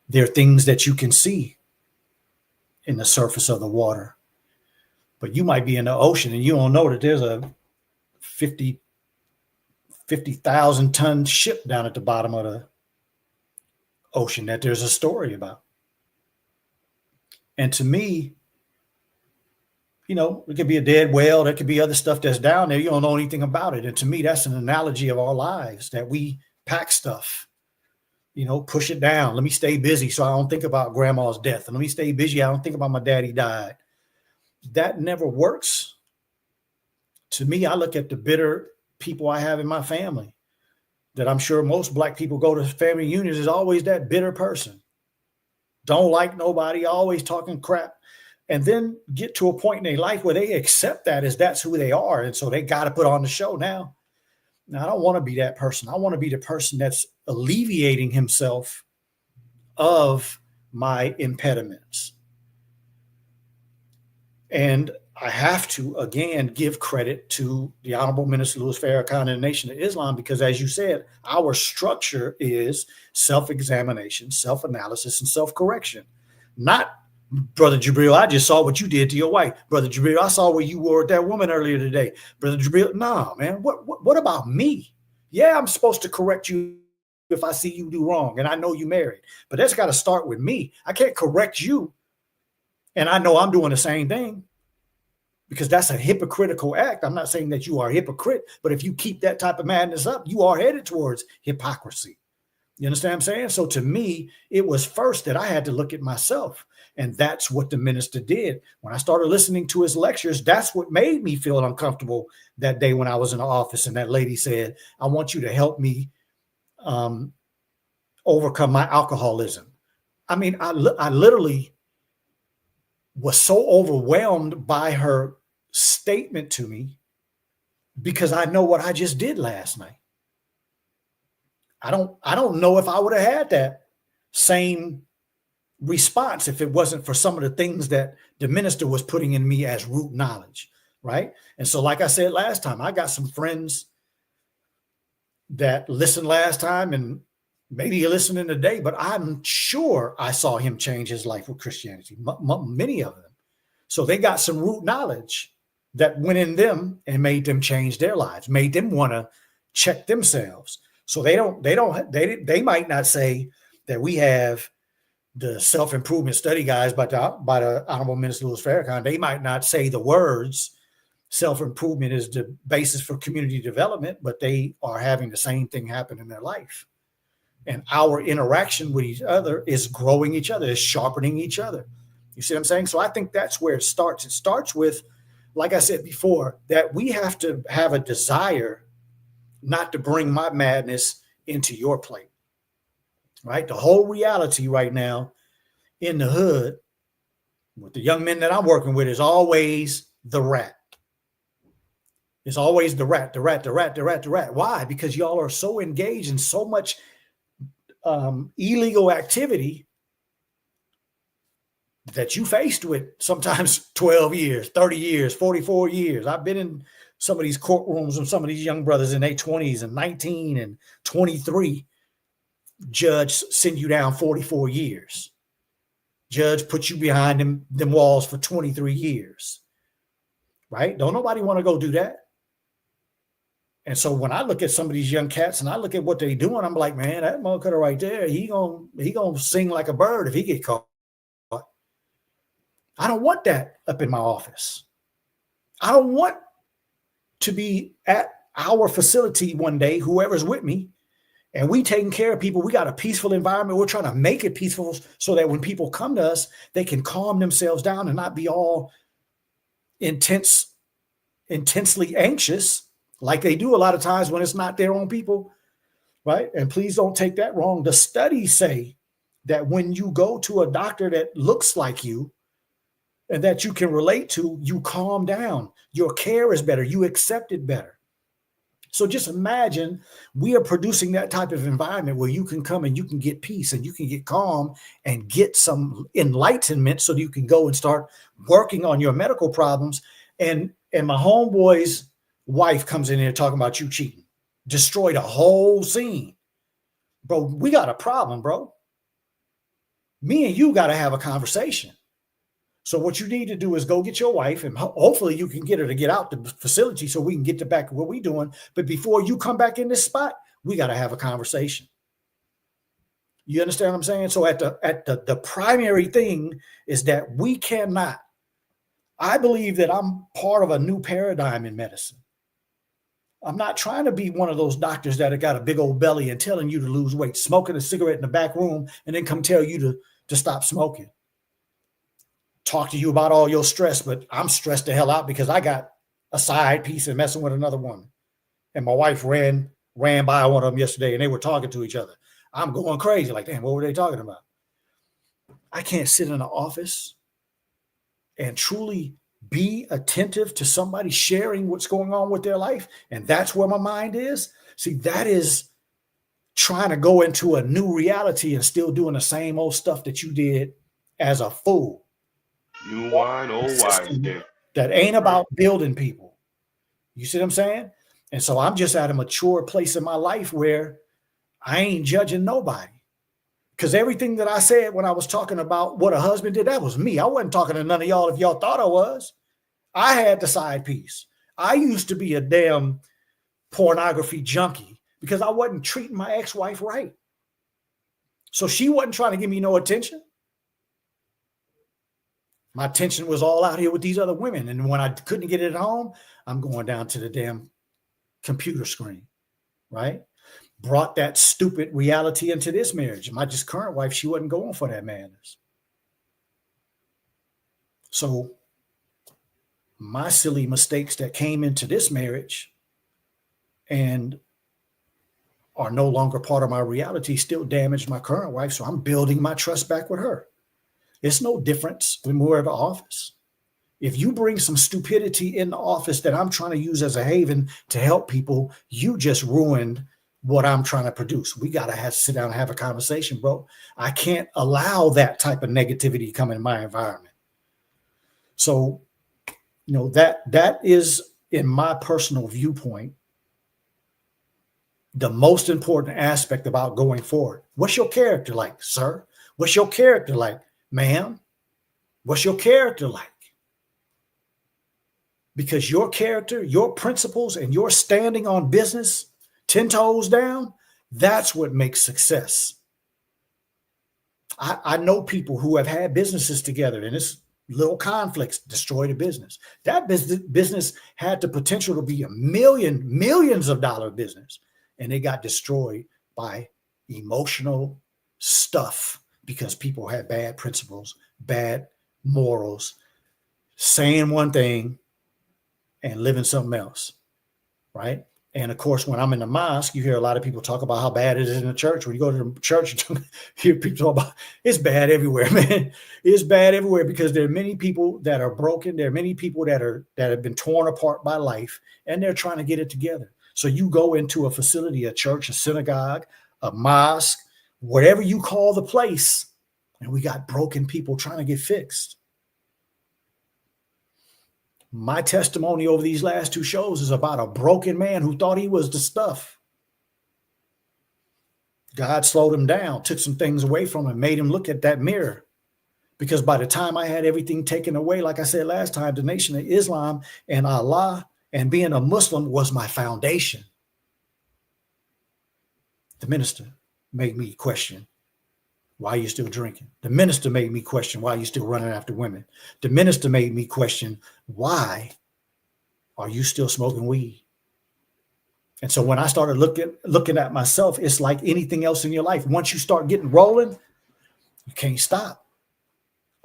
there are things that you can see in the surface of the water, but you might be in the ocean and you don't know that there's a 50,000 ton ship down at the bottom of the ocean that there's a story about. And to me, it could be a dead whale, there could be other stuff that's down there, you don't know anything about it. And to me, that's an analogy of our lives, that we pack stuff, push it down. Let me stay busy so I don't think about grandma's death, and let me stay busy, I don't think about my daddy died. That never works. To me, I look at the bitter people I have in my family, that I'm sure most Black people go to family reunions, is always that bitter person. Don't like nobody, always talking crap. And then get to a point in their life where they accept that as that's who they are. And so they got to put on the show now. Now, I don't want to be that person. I want to be the person that's alleviating himself of my impediments. And I have to, again, give credit to the Honorable Minister Louis Farrakhan and the Nation of Islam, because, as you said, our structure is self-examination, self-analysis, and self-correction. Not, Brother Jabril, I just saw what you did to your wife. Brother Jabril, I saw where you were with that woman earlier today. Brother Jabril, nah, man, what about me? Yeah, I'm supposed to correct you if I see you do wrong, and I know you married. But that's got to start with me. I can't correct you, and I know I'm doing the same thing, because that's a hypocritical act. I'm not saying that you are a hypocrite, but if you keep that type of madness up, you are headed towards hypocrisy. You understand what I'm saying? So to me, it was first that I had to look at myself. And that's what the minister did. When I started listening to his lectures, that's what made me feel uncomfortable that day when I was in the office. And that lady said, I want you to help me overcome my alcoholism. I mean, I literally was so overwhelmed by her statement to me, because I know what I just did last night. I don't know if I would have had that same response if it wasn't for some of the things that the minister was putting in me as root knowledge, right? And so, like I said last time, I got some friends that listened last time and Maybe you're listening today, but I'm sure I saw him change his life with Christianity, many of them. So they got some root knowledge that went in them and made them change their lives, made them want to check themselves. So they might not say that we have the self-improvement study guides by the Honorable Minister Louis Farrakhan. They might not say the words self-improvement is the basis for community development, but they are having the same thing happen in their life. And our interaction with each other is growing each other, is sharpening each other. You see what I'm saying? So I think that's where it starts. It starts with, like I said before, that we have to have a desire not to bring my madness into your plate, right? The whole reality right now in the hood with the young men that I'm working with is always the rat. It's always the rat. Why? Because y'all are so engaged in so much illegal activity that you faced with sometimes 12 years, 30 years, 44 years. I've been in some of these courtrooms with some of these young brothers in their 20s and 19 and 23. Judge send you down 44 years. Judge put you behind them walls for 23 years. Right? Don't nobody want to go do that. And so when I look at some of these young cats and I look at what they're doing, I'm like, man, that motherfucker right there, he gonna sing like a bird if he get caught. I don't want that up in my office. I don't want to be at our facility one day, whoever's with me, and we taking care of people. We got a peaceful environment. We're trying to make it peaceful so that when people come to us, they can calm themselves down and not be all intensely anxious like they do a lot of times when it's not their own people, right? And please don't take that wrong. The studies say that when you go to a doctor that looks like you and that you can relate to, you calm down. Your care is better. You accept it better. So just imagine we are producing that type of environment where you can come and you can get peace and you can get calm and get some enlightenment so that you can go and start working on your medical problems. And my homeboy's wife comes in here talking about you cheating, destroyed a whole scene. Bro, we got a problem, bro. Me and you got to have a conversation. So what you need to do is go get your wife, and hopefully you can get her to get out the facility so we can get to back to what we're doing. But before you come back in this spot, we got to have a conversation. You understand what I'm saying? So at the primary thing is that we cannot. I believe that I'm part of a new paradigm in medicine. I'm not trying to be one of those doctors that have got a big old belly and telling you to lose weight, smoking a cigarette in the back room, and then come tell you to stop smoking. Talk to you about all your stress, but I'm stressed the hell out because I got a side piece and messing with another woman. And my wife ran by one of them yesterday and they were talking to each other. I'm going crazy. Like, damn, what were they talking about? I can't sit in an office and truly be attentive to somebody sharing what's going on with their life. And that's where my mind is. See, that is trying to go into a new reality and still doing the same old stuff that you did as a fool. You wine, old wise. That ain't about building people. You see what I'm saying? And so I'm just at a mature place in my life where I ain't judging nobody. Because everything that I said when I was talking about what a husband did, that was me. I wasn't talking to none of y'all if y'all thought I was. I had the side piece. I used to be a damn pornography junkie because I wasn't treating my ex-wife right. So she wasn't trying to give me no attention. My attention was all out here with these other women. And when I couldn't get it at home, I'm going down to the damn computer screen, right? Brought that stupid reality into this marriage. My just current wife, she wasn't going for that madness. So my silly mistakes that came into this marriage and are no longer part of my reality still damaged my current wife. So I'm building my trust back with her. It's no difference when we're at the office. If you bring some stupidity in the office that I'm trying to use as a haven to help people, you just ruined what I'm trying to produce. We got to sit down and have a conversation, bro. I can't allow that type of negativity to come in my environment. So, that is, in my personal viewpoint, the most important aspect about going forward. What's your character like, sir? What's your character like, ma'am? What's your character like? Because your character, your principles, and your standing on business, 10 toes down, that's what makes success. I know people who have had businesses together and it's little conflicts destroy the business. That business had the potential to be a millions of dollar business, and they got destroyed by emotional stuff because people had bad principles, bad morals, saying one thing and living something else, right? And of course, when I'm in the mosque, you hear a lot of people talk about how bad it is in the church. When you go to the church, you hear people talk about it's bad everywhere, man. It's bad everywhere because there are many people that are broken. There are many people that have been torn apart by life, and they're trying to get it together. So you go into a facility, a church, a synagogue, a mosque, whatever you call the place, and we got broken people trying to get fixed. My testimony over these last two shows is about a broken man who thought he was the stuff. God slowed him down, took some things away from him, made him look at that mirror. Because by the time I had everything taken away, like I said last time, the Nation of Islam and Allah and being a Muslim was my foundation. The minister made me question, why are you still drinking? The minister made me question, why are you still running after women? The minister made me question, why are you still smoking weed? And so when I started looking at myself, it's like anything else in your life. Once you start getting rolling, you can't stop.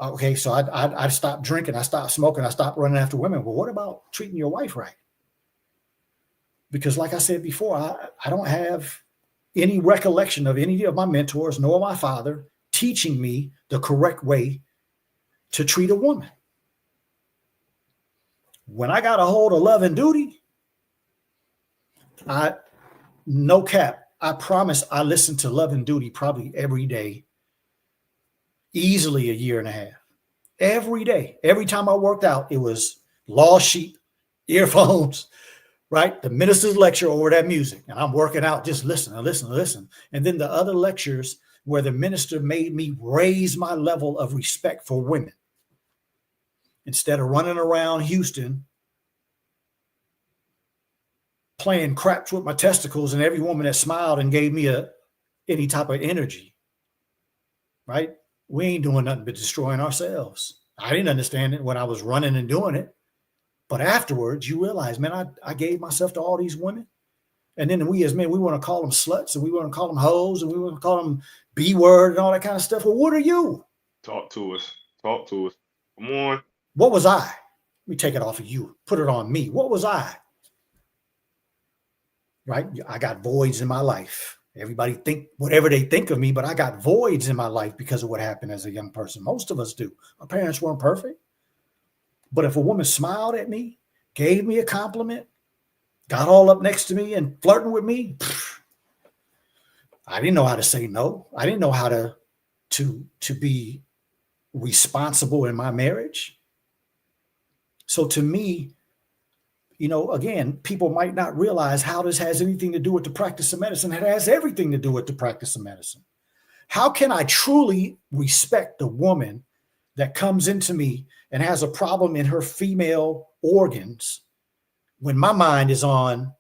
Okay, so I stopped drinking, I stopped smoking, I stopped running after women. Well, what about treating your wife right? Because like I said before, I don't have any recollection of any of my mentors, nor my father, teaching me the correct way to treat a woman. When I got a hold of Love and Duty, no cap, I promise I listened to Love and Duty probably every day, easily a year and a half. Every day, every time I worked out, it was Lost Sheep, earphones, right? The minister's lecture over that music. And I'm working out, just listen. And then the other lectures where the minister made me raise my level of respect for women. Instead of running around Houston playing craps with my testicles and every woman that smiled and gave me any type of energy, right? We ain't doing nothing but destroying ourselves. I didn't understand it when I was running and doing it. But afterwards, you realize, man, I gave myself to all these women. And then we as men, we want to call them sluts and we want to call them hoes and we want to call them B-word and all that kind of stuff. Well, what are you? Talk to us. Talk to us. Come on. What was I? Let me take it off of you. Put it on me. What was I? Right? I got voids in my life. Everybody think whatever they think of me, but I got voids in my life because of what happened as a young person. Most of us do. Our parents weren't perfect. But if a woman smiled at me, gave me a compliment, got all up next to me and flirting with me, I didn't know how to say no. I didn't know how to be responsible in my marriage. So to me, you know, again, people might not realize how this has anything to do with the practice of medicine. It has everything to do with the practice of medicine. How can I truly respect the woman that comes into me and has a problem in her female organs when my mind is on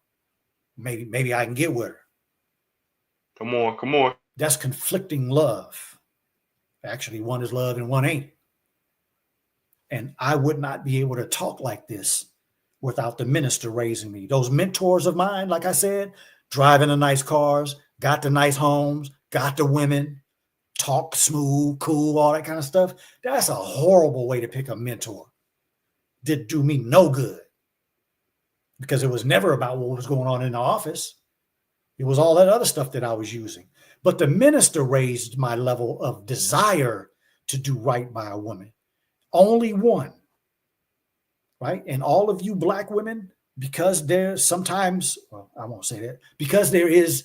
maybe I can get with her? Come on. That's conflicting love. Actually, one is love and one ain't. And I would not be able to talk like this without the minister raising me. Those mentors of mine, like I said, driving the nice cars, got the nice homes, got the women, talk smooth, cool, all that kind of stuff. That's a horrible way to pick a mentor. Did do me no good because it was never about what was going on in the office. It was all that other stuff that I was using. But the minister raised my level of desire to do right by a woman. Only one, right? And all of you black women, because there's sometimes, well, I won't say that, because there is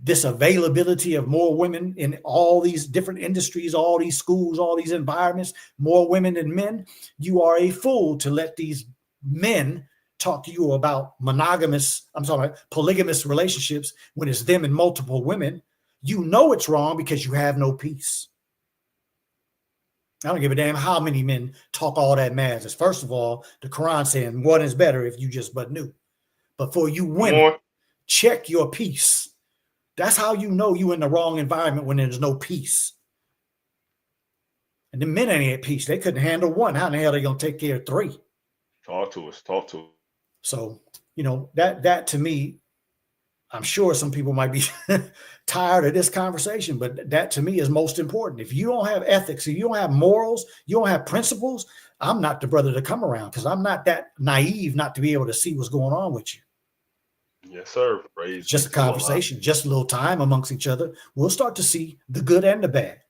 this availability of more women in all these different industries, all these schools, all these environments, more women than men, you are a fool to let these men talk to you about polygamous relationships when it's them and multiple women, you know it's wrong because you have no peace. I don't give a damn how many men talk all that madness. First of all, the Quran saying one is better if you just but knew. But for you women, check your peace. That's how you know you in the wrong environment when there's no peace. And the men ain't at peace. They couldn't handle one. How in the hell are they going to take care of three? Talk to us. Talk to us. So, that to me, I'm sure some people might be tired of this conversation, but that to me is most important. If you don't have ethics, if you don't have morals, you don't have principles, I'm not the brother to come around because I'm not that naive not to be able to see what's going on with you. Yes, sir. Praise just a conversation, just a little time amongst each other. We'll start to see the good and the bad.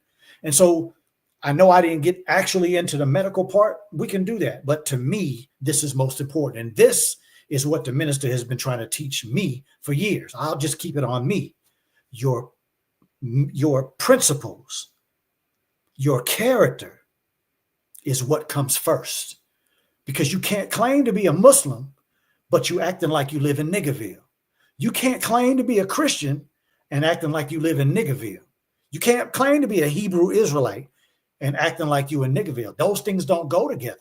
And so I know I didn't get actually into the medical part. We can do that. But to me, this is most important. And this is what the minister has been trying to teach me for years. I'll just keep it on me. Your principles, your character is what comes first. Because you can't claim to be a Muslim, but you acting like you live in Niggerville. You can't claim to be a Christian and acting like you live in Niggerville. You can't claim to be a Hebrew Israelite and acting like you in Niggerville. Those things don't go together.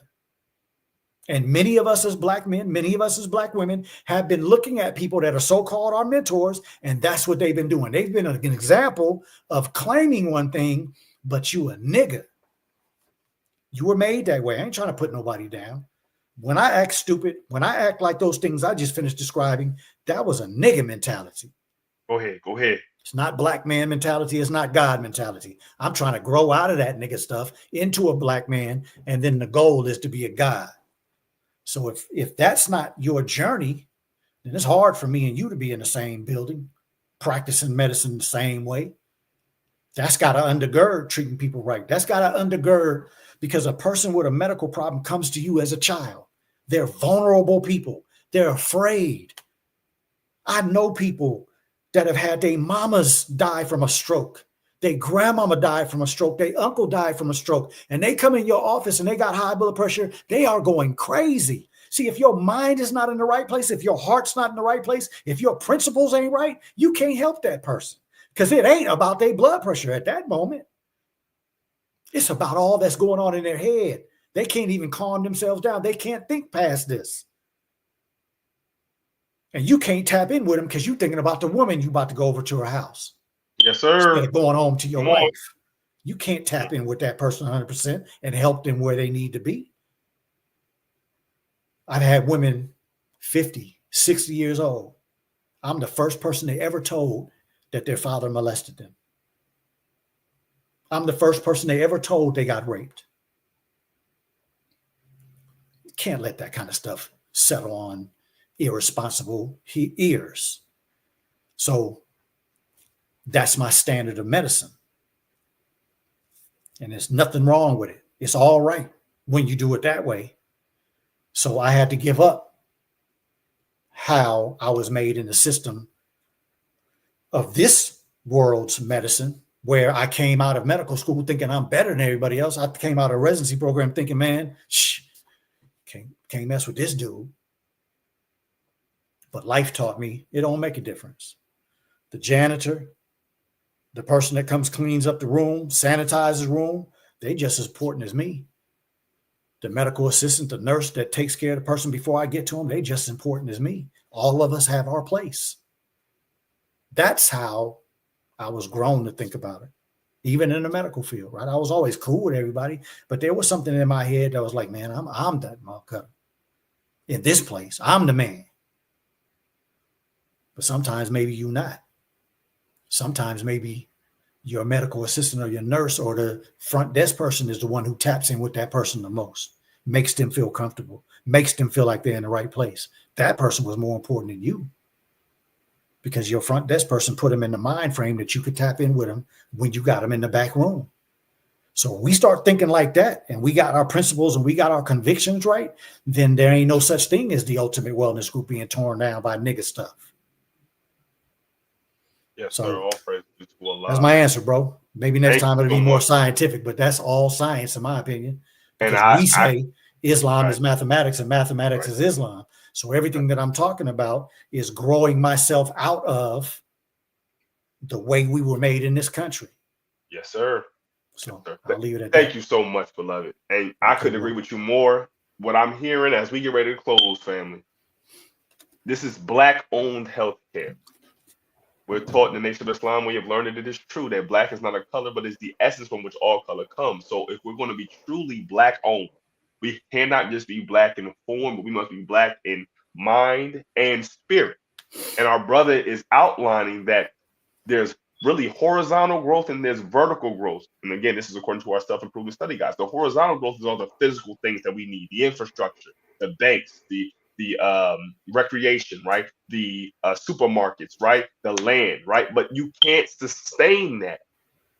And many of us as black men, many of us as black women have been looking at people that are so-called our mentors, and that's what they've been doing. They've been an example of claiming one thing, but you a nigger. You were made that way. I ain't trying to put nobody down. When I act stupid, when I act like those things I just finished describing, that was a nigger mentality. Go ahead. It's not black man mentality. It's not God mentality. I'm trying to grow out of that nigger stuff into a black man, and then the goal is to be a God. So if that's not your journey, then it's hard for me and you to be in the same building, practicing medicine the same way. That's got to undergird treating people right. That's got to undergird, because a person with a medical problem comes to you as a child. They're vulnerable people. They're afraid. I know people that have had their mamas die from a stroke. Their grandmama died from a stroke. Their uncle died from a stroke. And they come in your office and they got high blood pressure. They are going crazy. See, if your mind is not in the right place, if your heart's not in the right place, if your principles ain't right, you can't help that person, because it ain't about their blood pressure at that moment. It's about all that's going on in their head. They can't even calm themselves down. They can't think past this. And you can't tap in with them because you're thinking about the woman you about to go over to her house. Yes, sir. Instead of going home to your wife. You can't tap in with that person 100% and help them where they need to be. I've had women 50, 60 years old. I'm the first person they ever told that their father molested them. I'm the first person they ever told they got raped. You can't let that kind of stuff settle on irresponsible ears. So that's my standard of medicine. And there's nothing wrong with it. It's all right when you do it that way. So I had to give up how I was made in the system of this world's medicine, where I came out of medical school thinking I'm better than everybody else. I came out of residency program thinking, man, can't mess with this dude. But life taught me it don't make a difference. The janitor, the person that comes, cleans up the room, sanitizes the room, they just as important as me. The medical assistant, the nurse that takes care of the person before I get to them, they just as important as me. All of us have our place. That's how I was grown to think about it, even in the medical field, right? I was always cool with everybody, but there was something in my head that was like, man, I'm that motherfucker. In this place, I'm the man. But sometimes maybe you're not. Sometimes maybe your medical assistant or your nurse or the front desk person is the one who taps in with that person the most, makes them feel comfortable, makes them feel like they're in the right place. That person was more important than you, because your front desk person put them in the mind frame that you could tap in with them when you got them in the back room. So we start thinking like that, and we got our principles and we got our convictions right, then there ain't no such thing as the ultimate wellness group being torn down by nigga stuff. Yes, So, sir. All praise to Allah. That's my answer, bro. Maybe next Thank time you it'll so be more much. scientific, but that's all science in my opinion. And Because we I say Islam right. is mathematics and mathematics Right. is Islam. So everything that I'm talking about is growing myself out of the way we were made in this country. Yes, sir. So Yes, sir. I'll leave it at that. Thank you so much, beloved. And I couldn't agree with you more. What I'm hearing as we get ready to close, family, this is Black-owned healthcare. We're taught in the Nation of Islam, we have learned that it is true that Black is not a color, but it's the essence from which all color comes. So if we're going to be truly Black-owned, we cannot just be Black in form, but we must be Black in mind and spirit. And our brother is outlining that there's really horizontal growth and there's vertical growth. And again, this is according to our self-improvement study guides. The horizontal growth is all the physical things that we need, the infrastructure, the banks, the recreation, right? The supermarkets, right? The land, right? But you can't sustain that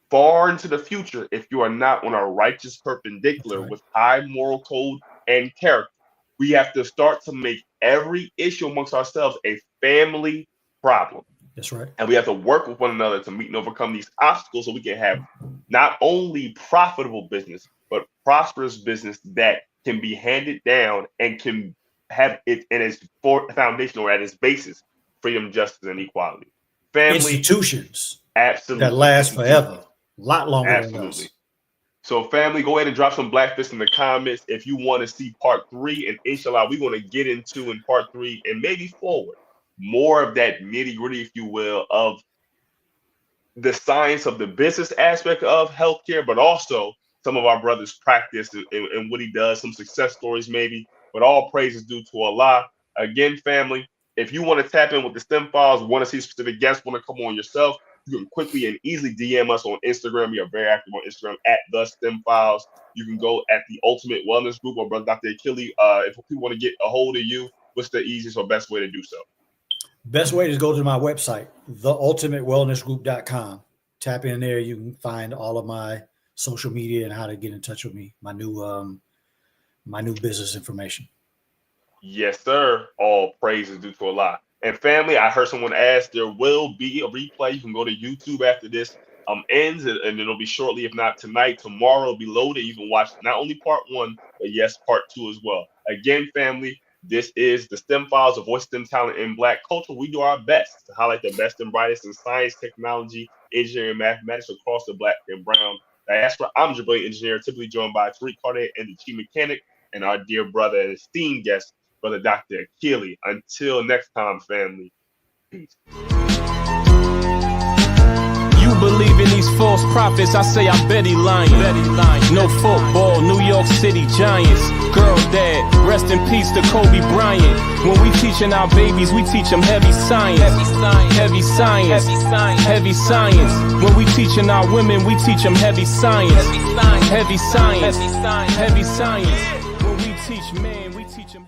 far into the future if you are not on a righteous perpendicular with high moral code and character. We have to start to make every issue amongst ourselves a family problem. That's right. And we have to work with one another to meet and overcome these obstacles so we can have not only profitable business, but prosperous business that can be handed down and can have it in its foundation or at its basis, freedom, justice, and equality. Family institutions absolutely that last forever, a lot longer than us. So family, go ahead and drop some Black Fist in the comments if you want to see part 3, and inshallah, we're going to get into in part 3 and maybe forward more of that nitty-gritty, if you will, of the science of the business aspect of healthcare, but also some of our brothers' practice and what he does, some success stories maybe, but all praise is due to Allah. Again, family, if you want to tap in with the STEM files, want to see specific guests, want to come on yourself, you can quickly and easily DM us on Instagram. We are very active on Instagram at the STEM files. You can go at the Ultimate Wellness Group or Brother Dr. Akili. If people want to get a hold of you, what's the easiest or best way to do so? Best way is go to my website, theultimatewellnessgroup.com. Tap in there. You can find all of my social media and how to get in touch with me, my new business information. Yes, sir. All praise is due to Allah. And family, I heard someone ask, there will be a replay. You can go to YouTube after this ends, and it'll be shortly, if not tonight, tomorrow it'll be loaded. You can watch not only part 1, but yes, part 2 as well. Again, family, this is the STEM Files, of Voice STEM Talent in Black Culture. We do our best to highlight the best and brightest in science, technology, engineering, and mathematics across the Black and brown diaspora. I'm your brilliant engineer, typically joined by Tariq Cardet and the Chief Mechanic, and our dear brother and esteemed guest, Brother Dr. Akili. Until next time, family. Peace. You believe in these false prophets, I say I bet he lying. No football, New York City Giants. Girl dad, rest in peace to Kobe Bryant. When we teaching our babies, we teach them heavy science. Heavy science. Heavy science. When we teaching our women, we teach them heavy science. Heavy science. Heavy science. When we teach men, we teach them